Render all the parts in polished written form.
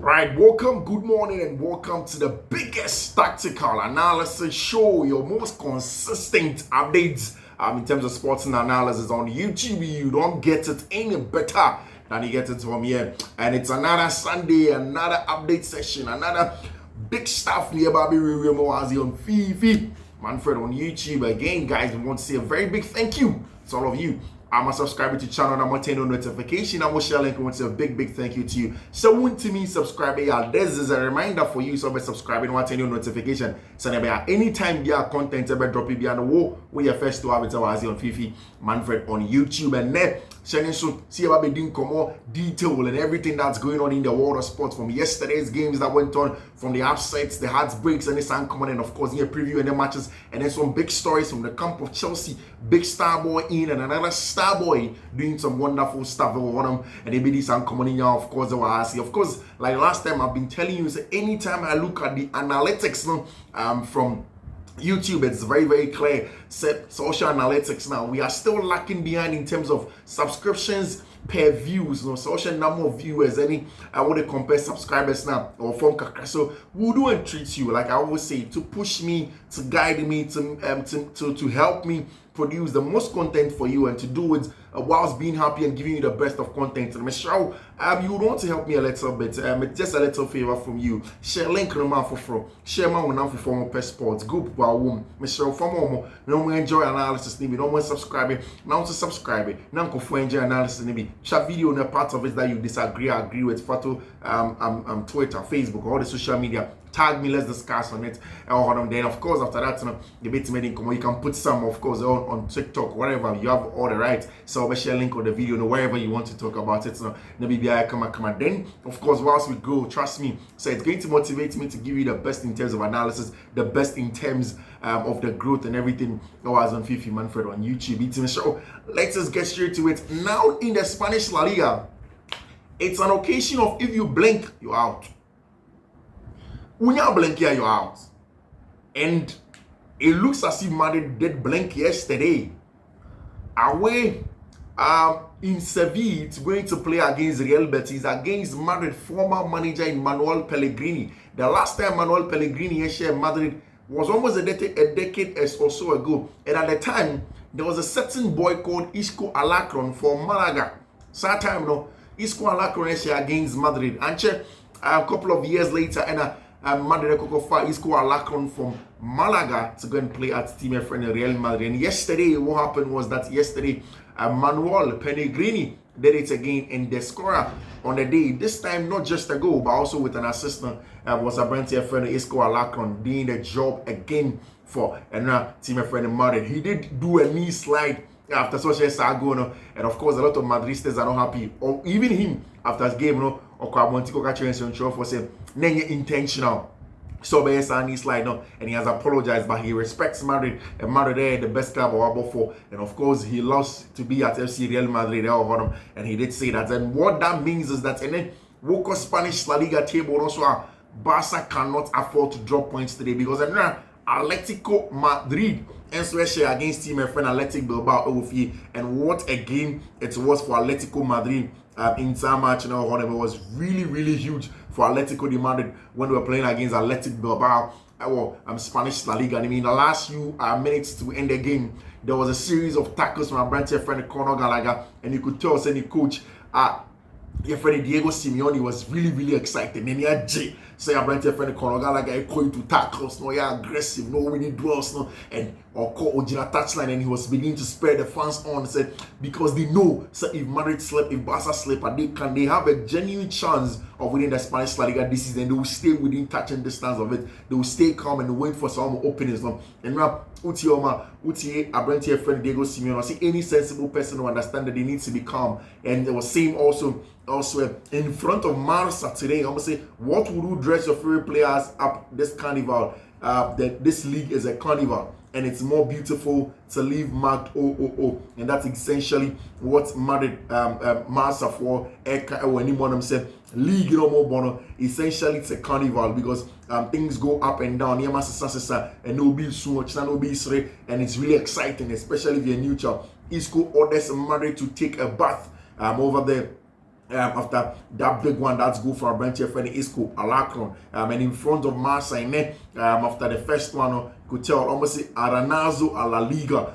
Right, welcome, good morning, and welcome to the biggest tactical analysis show, your most consistent updates in terms of sports and analysis on YouTube. You don't get it any better than you get it from here. And it's another Sunday, another update session, another big stuff near Bobby Moazi on Fiifi-Manfred on YouTube. Again, guys, we want to say a very big thank you to all of you. I'm a subscriber to the channel and I'm going to turn on notification. I'm going to share a link. I want to say a big thank you to you. So when to me subscribing, this is a reminder for you. So by subscribing, I want to turn on notification. So that anytime you have content ever drop it behind the wall, we are first to have it on Fiifi-Manfred on YouTube. And then sharing so see about doing more detail and everything that's going on in the world of sports from yesterday's games that went on, from the upsets, the heartbreaks, and the sun coming, and of course here preview and the matches, and then some big stories from the camp of Chelsea. Big star boy in and another star boy doing some wonderful stuff over them, and they be this and coming in now. Of course, of course, like last time I've been telling you, so anytime I look at the analytics from YouTube, it's very clear. Social analytics now, we are still lacking behind in terms of subscriptions per views, social number of viewers. I want to compare subscribers now or phone. So we'll do and treat you, like I always say, to push me, to guide me, to help me produce the most content for you, and to do it whilst being happy and giving you the best of content. And Michelle, you would want to help me a little bit. Just a little favor from you. Share link no man for share my one for former pest sports. Go wow, Michelle for more. No more enjoy analysis. Maybe no more subscribing. Now to subscribe. Now go for enjoy analysis. Maybe share video on a part of it that you agree with. Photo, Twitter, Facebook, all the social media. Tag me, let's discuss on it. Then, of course, after that, the bit you can put some, of course, on TikTok, whatever. You have all the rights. So I'll share a link on the video, wherever you want to talk about it. So maybe I come and then, of course, whilst we go, trust me. So it's going to motivate me to give you the best in terms of analysis, the best in terms of the growth and everything that was on Fiifi-Manfred on YouTube. It's a show. Let's just get straight to it. Now in the Spanish La Liga, it's an occasion of if you blink, you're out. When you blink here, you're out. And it looks as if Madrid did blink yesterday. Away in Seville, it's going to play against Real Betis, against Madrid former manager Manuel Pellegrini. The last time Manuel Pellegrini shared Madrid was almost a decade or so ago. And at the time, there was a certain boy called Isco Alacron for Malaga. So that time, Isco Alacron shared against Madrid. And a couple of years later, and Madrid Cocofa Isco Alacron from Malaga to go and play at Team Friend Real Madrid. And yesterday, what happened was that Manuel Pellegrini did it again, and the scorer on the day, this time not just a goal, but also with an assistant, was a brand friend Isco Alacron doing the job again for Team Friend Madrid. He did do a knee slide after Social Sagono, and of course a lot of Madristas are not happy, or even him after his game, or Montiko Catching for saying intentional. So he slide now, and he has apologized, but he respects Madrid, and Madrid the best club for, and of course he lost to be at FC Real Madrid, and he did say that. And what that means is that in the Spanish La Liga table also, Barca cannot afford to drop points today, because Atletico Madrid and Suecia against Team Friend Athletic Bilbao, and what a game it was for Atletico Madrid. In some match, it was really huge for Atletico de Madrid when they were playing against Athletic Bilbao. Spanish La Liga. And the last few minutes to end the game, there was a series of tackles from our brand friend Conor Gallagher, and you could tell any coach, your friend Diego Simeone was really excited. And he had J. Say your brand friend Conor Gallagher going to tackles, aggressive, winning duels, and or call Ojina touchline, and he was beginning to spur the fans on, said, because they know, so if Madrid slip, if Barca slip, and they have a genuine chance of winning the Spanish La Liga this season. They will stay within touching distance of it. They will stay calm and wait for some openings. And now, Utie, Abrantia friend Diego Simeone, I see any sensible person who understands that they need to be calm. And they were saying also in front of Marsa today, I'm going to say, what would you dress your favorite players up this carnival? That this league is a carnival, and it's more beautiful to leave marked OOO, and that's essentially what Madrid Marsa for when anyone said league more bono. Essentially, it's a carnival because things go up and down. And no be so much, no be and it's really exciting, especially if you're neutral. Isco orders Madrid to take a bath over there after that big one, that's good for Branche for the Isco Alacron. And in front of Marseille, after the first one, you could tell almost Aranazo a La Liga,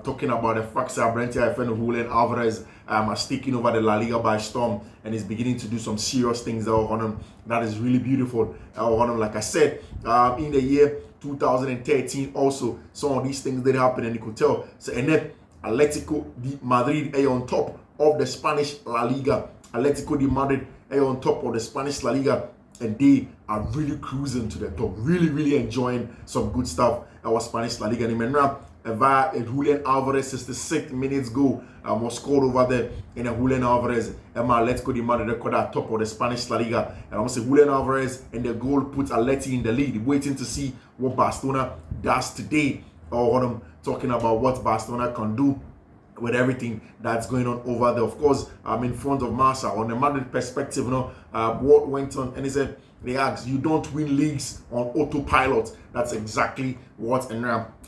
talking about the fact that Branche for Julian Alvarez is taking over the La Liga by storm and is beginning to do some serious things there on him. That is really beautiful on him. Like I said, in the year 2013, also some of these things did happen, and you could tell. So, and then Atletico de Madrid on top of the Spanish La Liga. Atletico de Madrid on top of the Spanish La Liga, and they are really cruising to the top, really enjoying some good stuff. Our Spanish La Liga. And Julian Alvarez 66 minutes goal was scored over there in Julian Alvarez. Atletico de Madrid record at top of the Spanish La Liga. And I'm saying Julian Alvarez and the goal puts Atleti in the lead, waiting to see what Barcelona does today. Or what I'm talking about, what Barcelona can do with everything that's going on over there. Of course, I'm in front of Marca. On the Madrid perspective, what went on, and he said, they asked, you don't win leagues on autopilot. That's exactly what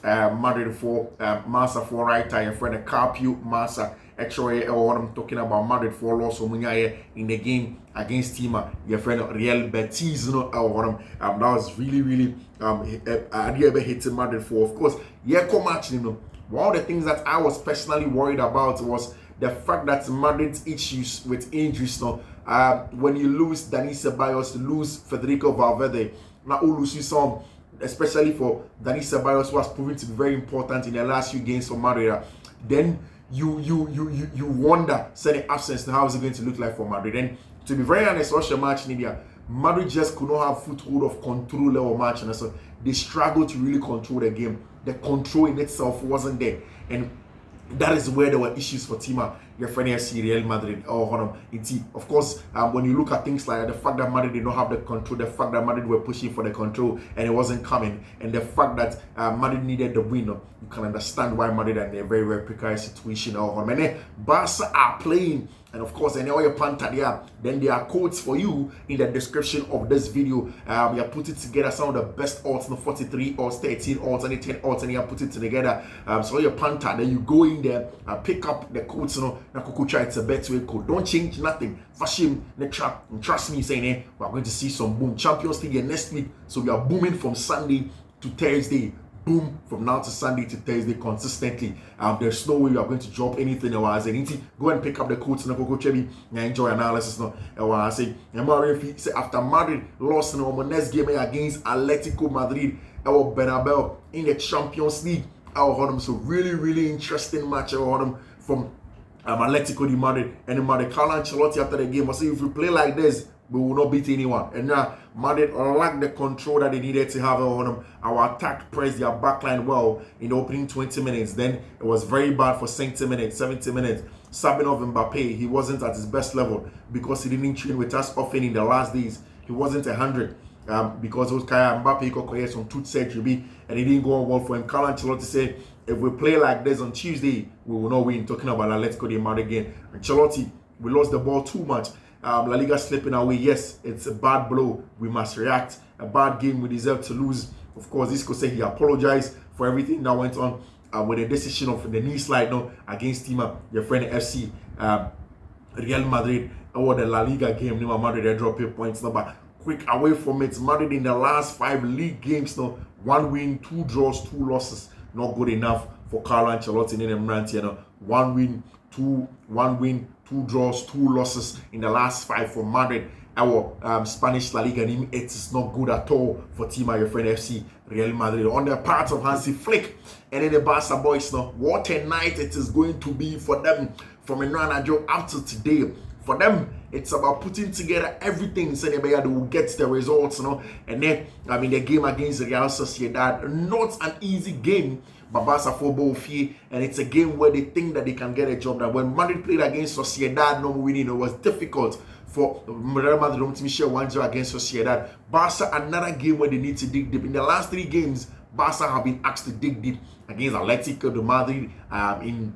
Madrid for, Marca for right time, friend Carpio, Marca, actually, what I'm talking about, Madrid for loss in the game against Tima, your friend Real Betis, that was really, I ever hated Madrid for, of course, match, one of the things that I was personally worried about was the fact that Madrid's issues with injuries. When you lose Dani Ceballos, lose Federico Valverde, now you lose some, especially for Dani Ceballos, who was proven to be very important in the last few games for Madrid. Then you wonder, say the absence, how is it going to look like for Madrid? And to be very honest, watch the match in India, Madrid just could not have foothold of control level match, and so they struggled to really control the game. The control in itself wasn't there, and that is where there were issues for Tima, your friend FC Real Madrid. Of course, when you look at things like the fact that Madrid did not have the control, the fact that Madrid were pushing for the control and it wasn't coming, and the fact that Madrid needed the win, you can understand why Madrid are in a very precarious situation. And Barca are playing. And of course, any other panther there, then there are codes for you in the description of this video. We have put it together, some of the best odds, 43 odds, 13 odds, and 10 odds, and you have put it together. So your panther, then you go in there, pick up the codes, it's a better way code. Don't change nothing. Fashion, the trap, and trust me, saying, we're going to see some boom. Champions League next week. So we are booming from Sunday to Thursday. Boom, from now to Sunday to Thursday consistently. There's no way you are going to drop anything. Go and pick up the codes and enjoy analysis. I say after Madrid lost in the next game against Atletico Madrid, our Bernabeu in the Champions League. So really interesting match from Atletico de Madrid and Madrid. Carlo Ancelotti after the game, I say if we play like this, we will not beat anyone. And now Madrid lacked the control that they needed to have on them. Our attack pressed their backline well in the opening 20 minutes. Then it was very bad for 70 minutes. Subbing off Mbappe, he wasn't at his best level because he didn't train with us often in the last days. He wasn't 100 because those Mbappe got some tooth surgery and it didn't go on well for him. Carlo Ancelotti said, if we play like this on Tuesday, we will not win. Talking about Atletico de Madrid again. Ancelotti, we lost the ball too much. La Liga slipping away. Yes, it's a bad blow. We must react. A bad game. We deserve to lose. Of course, Isco said he apologized for everything that went on with the decision of the knee slide against Tima, your friend FC Real Madrid. Or the La Liga game, Madrid they drop 8 points. But quick away from it. Madrid in the last 5 league games, 1 win, 2 draws, 2 losses. Not good enough for Carlo Ancelotti in Emirates. 1 win, 2 draws, 2 losses in the last 5 for Madrid. Our Spanish La Liga, it is not good at all for Tima, your friend FC Real Madrid. On the part of Hansi Flick and then the Barca boys, what a night it is going to be for them from Enranajo up to today. For them, it's about putting together everything so they will get the results, And then, the game against Real Sociedad, not an easy game, but Barca football fee, and it's a game where they think that they can get a job done. When Madrid played against Sociedad, no winning, it was difficult for Real Madrid to share 1-0 against Sociedad. Barca, another game where they need to dig deep. In the last 3 games, Barca have been asked to dig deep against Atletico de Madrid. In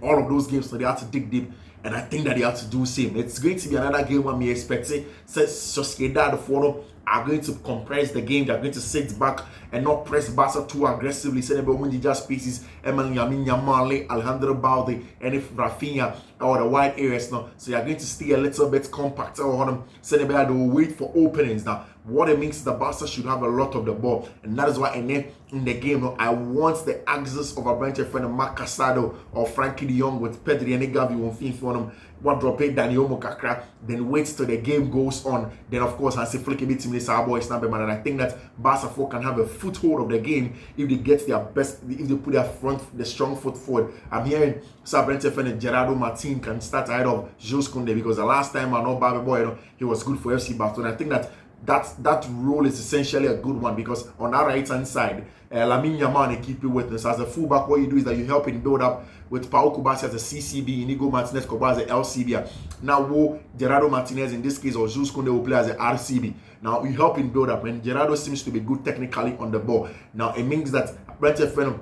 all of those games, so they had to dig deep. And I think that they have to do the same. It's going to be another game when we expect it. Sociedad Foro are going to compress the game. They're going to sit back and not press Barca too aggressively. Say about when just spaces, Emmanuel Yamin Yamale, Alejandro Balde, and if Rafinha or the wide areas now. So you're going to stay a little bit compact on them. Say about they will wait for openings now. What it means is the Barca should have a lot of the ball, and that is why in the game I want the axis of a branch of friend Marc Casado or Frankie de Jong with Pedri and Gavi on fin for them. What drop it Daniel Mokakra, then wait till the game goes on. Then of course Hansi Flick a bit to our boys number man, and I think that Barca 4 can have a foothold of the game if they get their best, if they put the strong foot forward. I'm hearing Sabrente and Gerardo Martin can start ahead of Jules Koundé because the last time I know Bobby Boy, he was good for FC Barcelona. I think that role is essentially a good one because on our right hand side, Lamine Yamal keep you witness as a fullback. What you do is that you help him build up with Pau Kubasi as a CCB, Inigo Martinez Koba as a LCB. Now Gerardo Martinez in this case or Jules Koundé will play as a RCB. Now you help him build up, and Gerardo seems to be good technically on the ball. Now it means that Brentford friend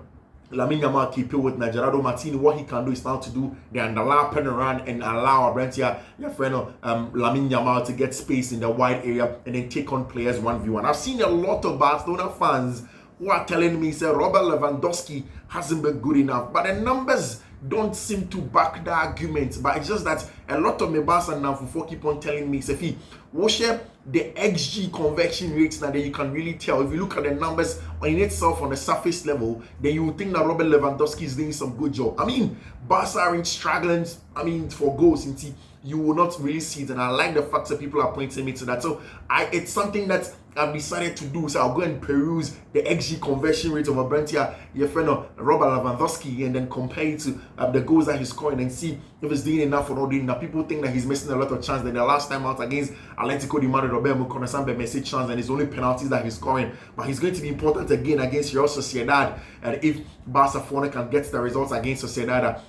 Lamine Yamal keep with Gerardo Martini. What he can do is now to do the underlap and run and allow your friend Lamine Yamal to get space in the wide area and then take on players 1v1. I've seen a lot of Barcelona fans who are telling me, say, Robert Lewandowski hasn't been good enough. But the numbers don't seem to back the argument. But it's just that a lot of my Barca now for keep on telling me, say, watch the XG conversion rates now that you can really tell. If you look at the numbers in itself on the surface level, then you would think that Robert Lewandowski is doing some good job. I mean, Barca are struggling, for goals. You will not really see it, and I like the fact that people are pointing me to that. So it's something that I've decided to do. So I'll go and peruse the XG conversion rate of your friend Robert Lewandowski, and then compare it to the goals that he's scoring and see if he's doing enough or not doing enough. People think that he's missing a lot of chances. Then the last time out against Atletico de Madrid, Robert Mukonasambe missed chance, and it's only penalties that he's scoring. But he's going to be important again against Real Sociedad. And if Barcelona can get the results against Sociedad,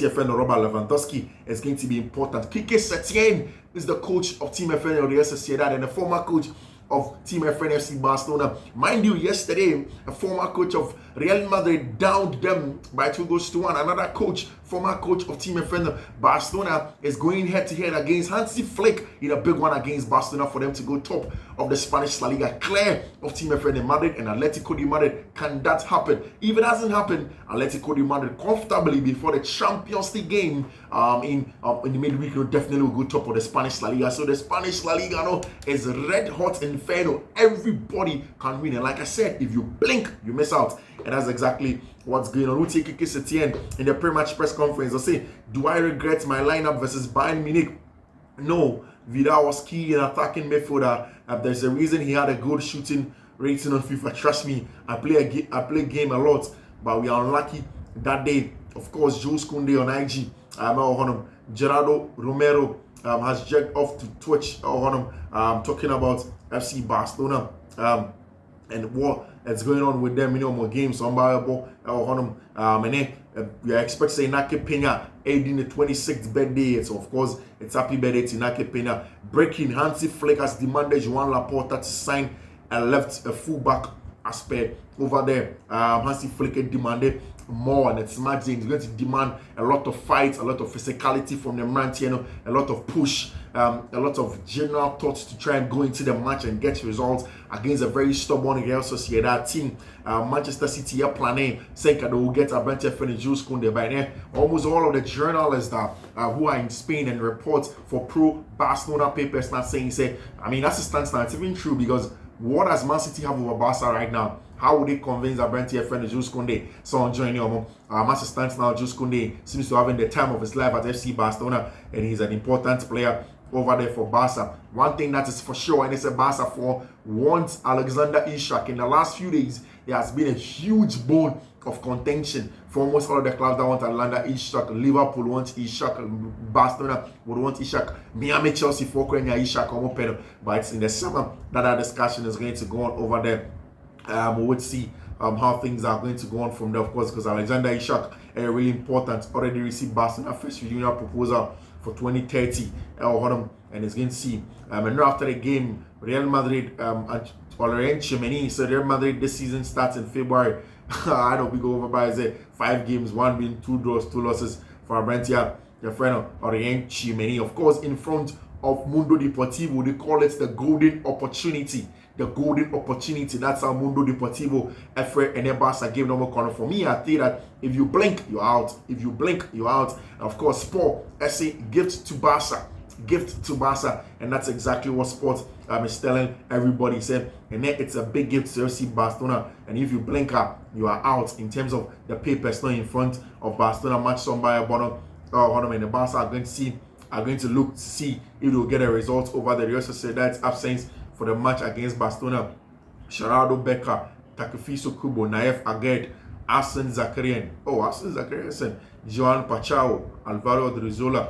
your friend Robert Lewandowski is going to be important. Quique Setien is the coach of Team FN of Real Sociedad and the former coach of Team FN FC Barcelona. Mind you, yesterday, a former coach of Real Madrid downed them by 2-1. Another coach, former coach of Team FN Barcelona, is going head-to-head against Hansi Flick in a big one against Barcelona for them to go top of the Spanish La Liga, clear of Team FN Madrid and Atletico de Madrid. Can that happen? If it hasn't happened, Atletico de Madrid comfortably before the Champions League game in the midweek definitely will go top of the Spanish La Liga. So the Spanish La Liga is red hot inferno. Everybody can win, and like I said, if you blink, you miss out. And that's exactly what's going on. Uche Kike Setien in the pre-match press conference will say, do I regret my lineup versus Bayern Munich? No. Vidal was key in attacking midfielder. There's a reason he had a good shooting rating on FIFA. Trust me, I play game a lot, but we are unlucky that day. Of course, Jules Koundé on IG. Gerardo Romero has jerked off to Twitch talking about FC Barcelona and what is going on with them. More games unbearable. And then we expect say Nake Pena aiding the 26th birthday. So of course it's happy birthday to Nake Pena. Breaking, Hansi Flick has demanded Joan Laporta to sign a fullback aspect over there. Hansi Flick demanded more, and it's imagine he's going to demand a lot of fights, a lot of physicality from the man, a lot of push, a lot of general thoughts to try and go into the match and get results against a very stubborn Real Sociedad team. Manchester City are planning saying that they will get a bunch of Jules Koundé by then. Almost all of the journalists who are in Spain and report for pro Barcelona papers not saying that's a stance now. It's even true because what does Man City have over Barca right now? How would they convince a brand friend Jules Koundé? So joining Master Stance now, Jules Koundé seems to having the time of his life at FC Barcelona, and he's an important player over there for Barca. One thing that is for sure, and it's a Barca for wants Alexander Isak. In the last few days, there has been a huge bone of contention for almost all of the clubs that want Alexander Isak. Liverpool wants Isak, Barcelona would want Isak, Miami, Chelsea for Isak, but it's in the summer that discussion is going to go on over there. We would see how things are going to go on from there, of course, because Alexander Isak really important. Already received Barcelona first reunion proposal for 2030, and it's going to see. And now after the game, Real Madrid and Orient Chimeni. So Real Madrid this season starts in February. I know we go over by 5 games, 1 win, 2 draws, 2 losses for Abrantia. your friend Orient Chimeni. Of course, in front of Mundo Deportivo, they call it the golden opportunity. The golden opportunity. That's how Mundo Deportivo, Efre and Barca gave no more corner. For me, I think that if you blink, you're out. If you blink, you're out. And of course, Sport, SA, gift to Barca. Gift to Barca. And that's exactly what Sport is telling everybody. Said, and then it's a big gift to FC Barcelona. And if you blink up, you are out in terms of the papers not in front of Barcelona. Match somebody, and the Barca are going to look to see if they'll get a result over the Real Sociedad's absence for the match against Barcelona. Gerardo Becker, Takefiso Kubo, Naef Aged, Arsene Zakarian, Joan Pachao, Alvaro Drizola,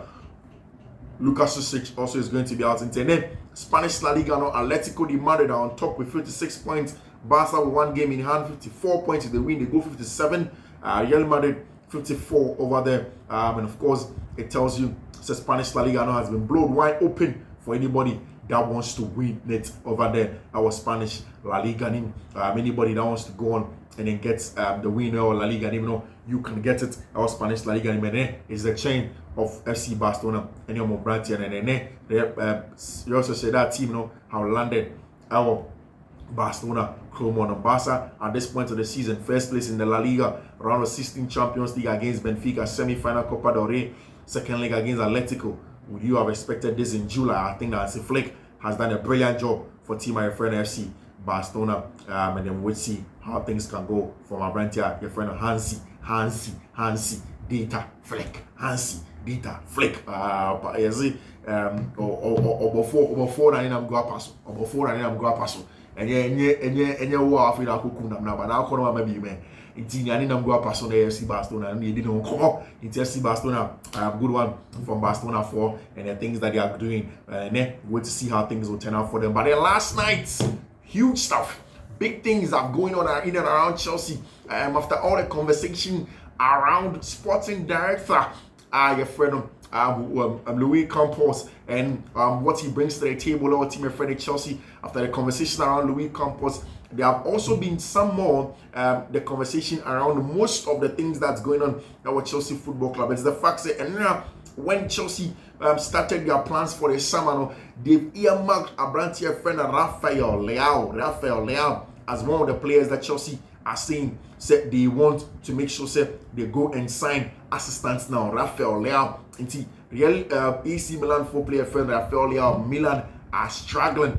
Lucas Susic also is going to be out. And then Spanish La Liga, no, Atletico de Madrid are on top with 56 points. Barca with one game in hand, 54 points. If they win, they go 57. Real Madrid 54 over there. And of course, it tells you the Spanish La Liga now has been blown wide open for anybody that wants to win it over there. Our Spanish La Liga, anybody that wants to go on and then get the winner or La Liga, even though you can get it. Our Spanish La Liga is the chain of FC Barcelona and your branch, and then you also say that team have landed our Barcelona Chrome on Barca at this point of the season, first place in the La Liga, round of 16 Champions League against Benfica, semi-final Copa del Rey, second leg against Atletico. Would you have expected this in July? I think that Hansi Flick has done a brilliant job for Team my friend FC Barcelona, and then we'll see how things can go for my brand here, your friend Hansi Data Flick, Hansi Data Flick. You see, before I'm go pass, and yeah, war after that cook now, but now come maybe man. I'm going to pass on the FC Barcelona, and you didn't come up. It's FC Barcelona, good one from Barcelona 4, and the things that they are doing. Wait to see how things will turn out for them. But then last night, huge stuff, big things are going on in and around Chelsea. After all the conversation around sporting director, your friend Luis Campos, and what he brings to the table, our team friend at Chelsea. After the conversation around Luis Campos, there have also been some more the conversation around most of the things that's going on at our Chelsea Football Club. It's the fact that when Chelsea started their plans for the summer, they've earmarked a brand here friend Rafael Leao as one of the players that Chelsea are saying said they want to make sure they go and sign assistants now. Rafael Leao, and real AC Milan 4-player friend Rafael Leao. Milan are struggling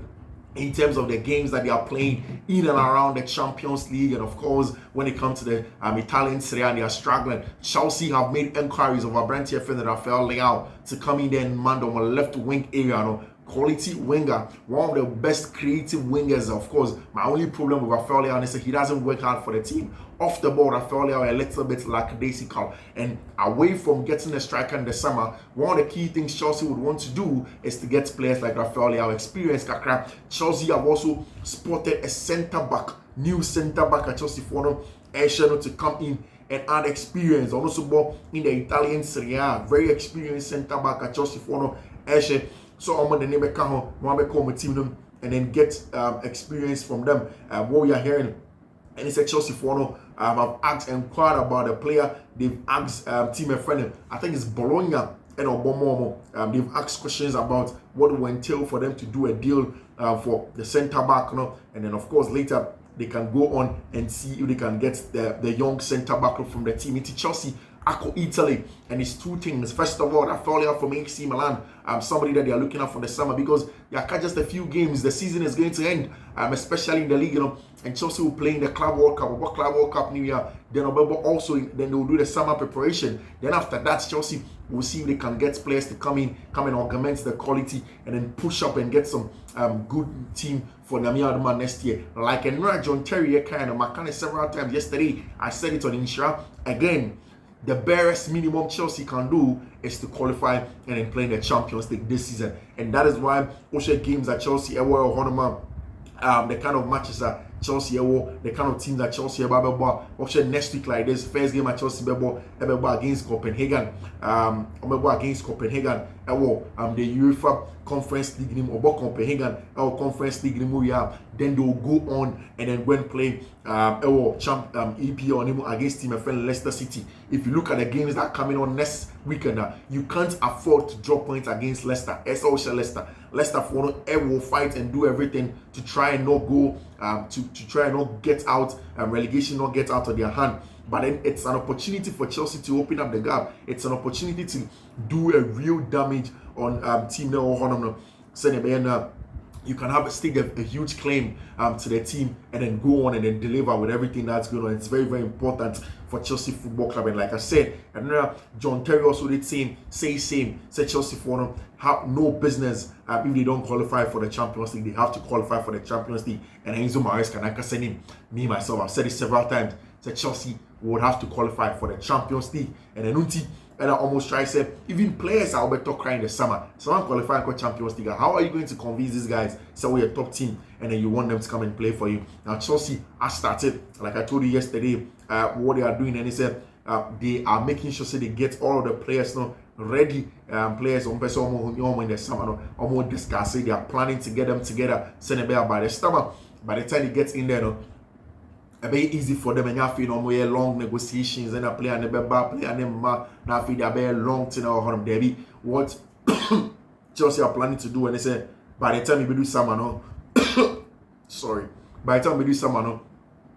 in terms of the games that they are playing in and around the Champions League, and of course, when it comes to the Italian Serie A, they are struggling. Chelsea have made inquiries of our brand here friend Rafael Leao to come in there and man on the left wing area. Quality winger, one of the best creative wingers. Of course, my only problem with Rafael Leao is that he doesn't work hard for the team. Off the ball, Rafael Leao a little bit lackadaisical. And away from getting a striker in the summer, one of the key things Chelsea would want to do is to get players like Rafael Leao, experienced kakra. Chelsea have also spotted a centre-back, new centre-back at Chelsea for them, to come in and add experience. Also, in the Italian Serie A, very experienced centre-back at Chelsea for them, so I'm going to call my team and then get experience from them. What we are hearing, and it's a Chelsea for have asked and inquired about the player. They've asked team a friend, I think it's Bologna and Obomomo. They've asked questions about what it will entail for them to do a deal for the centre back, and then of course later they can go on and see if they can get the young centre back from the team into Chelsea. Italy, and it's two things. First of all, Rafael Leao from AC Milan, somebody that they are looking at for the summer, because they are just a few games. The season is going to end, especially in the league, and Chelsea will play in the Club World Cup, or Club World Cup New Year. Then then they will do the summer preparation. Then after that, Chelsea will see if they can get players to come and augment the quality, and then push up and get some good team for Namia next year. Like a John Terry kind of Makane several times yesterday. I said it on Insha again. The barest minimum Chelsea can do is to qualify and then play in the Champions League this season. And that is why Osha games at Chelsea, the kind of matches that Chelsea, the kind of teams that Chelsea next week like this, first game at Chelsea against Copenhagen, against Copenhagen, the UEFA Conference League name or Copenhagen, our Conference League name, then they will go on and then go and play EP against team friend Leicester City. If you look at the games that are coming on next weekend. You can't afford to drop points against Leicester. Leicester for will fight and do everything to try and not go to try and not get out relegation, not get out of their hand. But then it's an opportunity for Chelsea to open up the gap. It's an opportunity to do a real damage on team now. You can stake a huge claim to the team and then go on and then deliver with everything that's going on. It's very, very important for Chelsea Football Club. And like I said, John Terry also did say Chelsea for have no business if they don't qualify for the Champions League. They have to qualify for the Champions League. And Enzo Maresca, like I said, me myself, I've said it several times, that Chelsea would have to qualify for the Champions League. And then and I almost try to say, even players are better crying the summer. Someone qualifying for Champions League. How are you going to convince these guys? So we're a top team and then you want them to come and play for you. Now Chelsea has started, like I told you yesterday, what they are doing, and they said they are making sure they get all of the players now ready. Players on in the summer, almost discussing. They are planning to get them together. Send them by the summer. By the time it gets in there, it's very easy for them, and you have long negotiations and a player and a player and now feel they're very long to know how they be what Chelsea are planning to do. And they say by the time we do summer, by the time we do summer,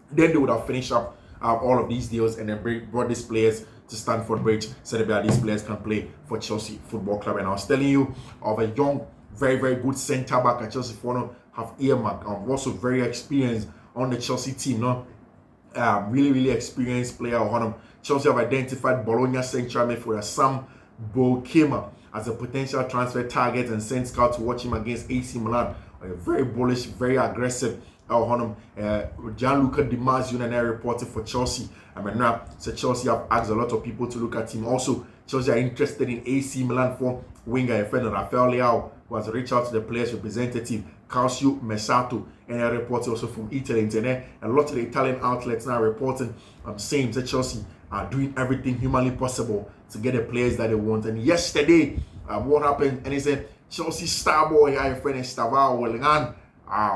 then they would have finished up all of these deals and then brought these players to Stamford Bridge so that these players can play for Chelsea Football Club. And I was telling you of a young, very, very good centre back at Chelsea for have earmarked, also very experienced on the Chelsea team, really, really experienced player. Chelsea have identified Bologna central midfielder Sam Bokema as a potential transfer target and sent scouts to watch him against AC Milan. Very bullish, very aggressive. Gianluca Di Marzio and I reported for Chelsea. Now, so Chelsea have asked a lot of people to look at him. Also, Chelsea are interested in AC Milan for winger Rafael Leao, who has reached out to the players' representative Calcio Messato, and a report also from Italy. And a lot of the Italian outlets now reporting saying that Chelsea are doing everything humanly possible to get the players that they want. And yesterday, what happened? And he said Chelsea star boy, our friend Estavao Willian.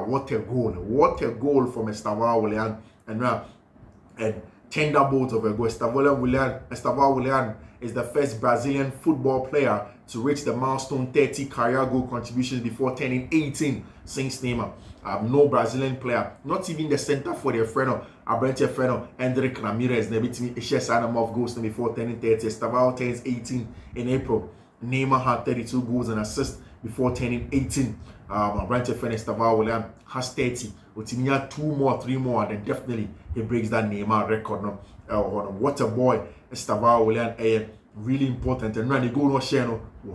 What a goal! What a goal from Estavao Willian. And thunderbolt of a goal. Estavao Willian is the first Brazilian football player to reach the milestone 30 career goal contributions before turning 18 since Neymar. No Brazilian player, not even the center for their friend, Abrante friend, Endrick Ramirez, never to share some of goals before turning 30. Estavao turns 18 in April. Neymar had 32 goals and assists before turning 18. Abrante friend Estavao Willian has 30. Utinia 2 more, 3 more, and then definitely he breaks that Neymar record. What a boy, Estavao Willian. Really important. And when the goal was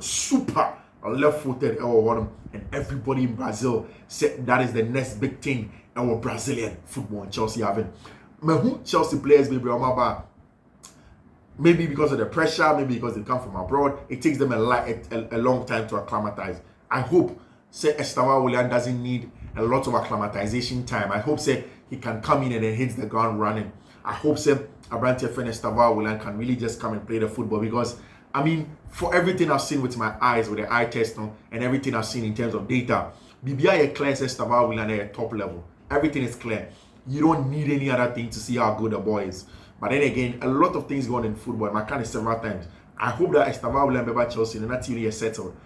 super left-footed, and everybody in Brazil said that is the next big thing our Brazilian football and Chelsea having. Chelsea players maybe because of the pressure, maybe because they come from abroad, it takes them a long time to acclimatize. I hope Estavao Willian doesn't need a lot of acclimatization time. I hope he can come in and then hit the ground running. I hope Abrante friend Estavao Willian can really just come and play the football, because for everything I've seen with my eyes, with the eye test and everything I've seen in terms of data, BBI clear Estavao Willian at top level. Everything is clear. You don't need any other thing to see how good the boy is. But then again, a lot of things going on in football. I can't several times. I hope that Estavao Willian be by Chelsea and that really settled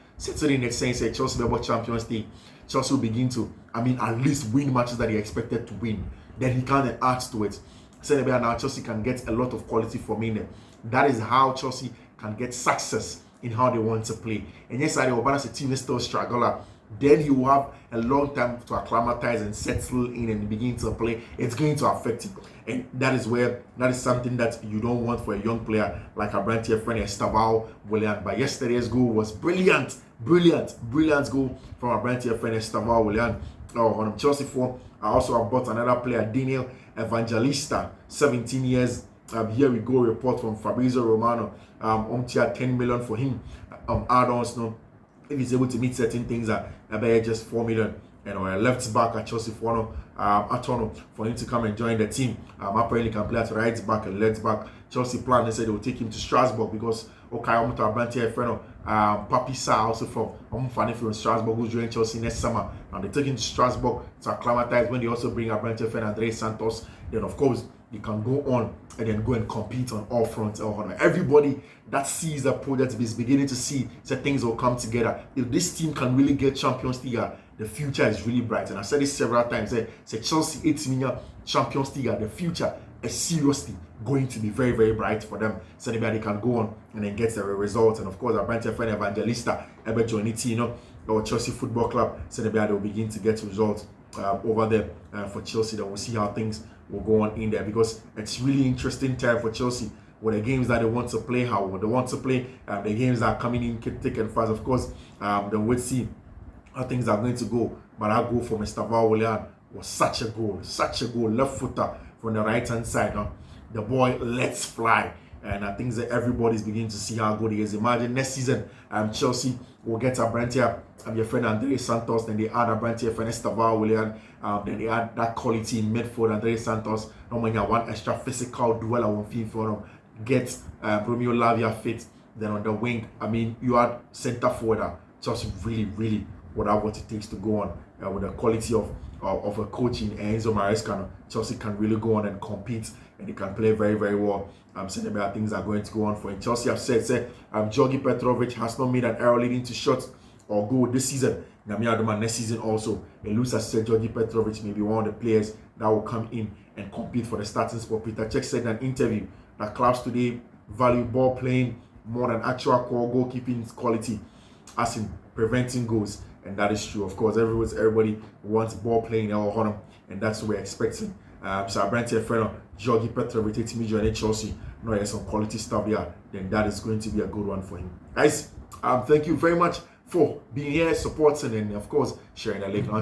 in the sense that Chelsea will be Champions League. Chelsea will begin to, at least win matches that he expected to win. Then he can add to it. So now Chelsea can get a lot of quality from in there. That is how Chelsea can get success in how they want to play. And yes, I know as a team is still struggler. Then he will have a long time to acclimatize and settle in and begin to play. It's going to affect him. And that is something that you don't want for a young player like Abrante friend Estavao Willian. But yesterday's goal was brilliant goal from Abrante friend Estavao Willian. On Chelsea for I also have bought another player, Daniel Evangelista, 17 years. Here we go, report from Fabrizio Romano. 10 million for him. Add-ons, if he's able to meet certain things, just 4 million. A left back at Chelsea for him to come and join the team. Apparently can play at right back and left back. Chelsea plan, they said they will take him to Strasbourg because I'm to Abrante friend Papi Sa also from Strasbourg, who's joining Chelsea next summer. And they take him to Strasbourg to acclimatize when they also bring Abrante friend André Santos. Then of course they can go on and then go and compete on all fronts. Everybody that sees the project is beginning to see that things will come together. If this team can really get Champions League, the future is really bright. And I said this several times. Say Chelsea 8 million Champions League, the future is seriously going to be very, very bright for them. So they can go on and then get the results. And of course, our branch friend Evangelista, Ebe Johnny or Chelsea Football Club, so they will begin to get results over there for Chelsea. Then we'll see how things will go on in there, because it's really interesting time for Chelsea with the games that they want to play, how they want to play, the games that are coming in thick and fast. Of course, then we'll see how things are going to go. But that goal from Estavao was such a goal, left footer from the right hand side. The boy lets fly. And I think that everybody's beginning to see how good he is. Imagine next season, Chelsea will get a brand here. Your friend Andre Santos, then they add a brand here for Estavao, then they add that quality in midfield. Andre Santos, normally one extra physical duel on field for them. Get Romeo Lavia fit. Then on the wing, you add centre forward. Chelsea really would have what it takes to go on with the quality of a coach in Enzo Maresca. Chelsea can really go on and compete, and they can play very, very well. Saying about things are going to go on for him. Chelsea have said Georgi Petrovic has not made an error leading to shots or goal this season. Next season also, and Luis has said Georgi Petrovic may be one of the players that will come in and compete for the starting spot. Peter Cech said in an interview that clubs today value ball playing more than actual core goalkeeping quality, as in preventing goals. And that is true. Of course, everybody wants ball playing in our honor, and that's what we're expecting. So I brand here friend Georgi Petrovic takes me joining Chelsea. No, there's some quality stuff here. Then that is going to be a good one for him. Guys, thank you very much for being here, supporting, and of course sharing the link.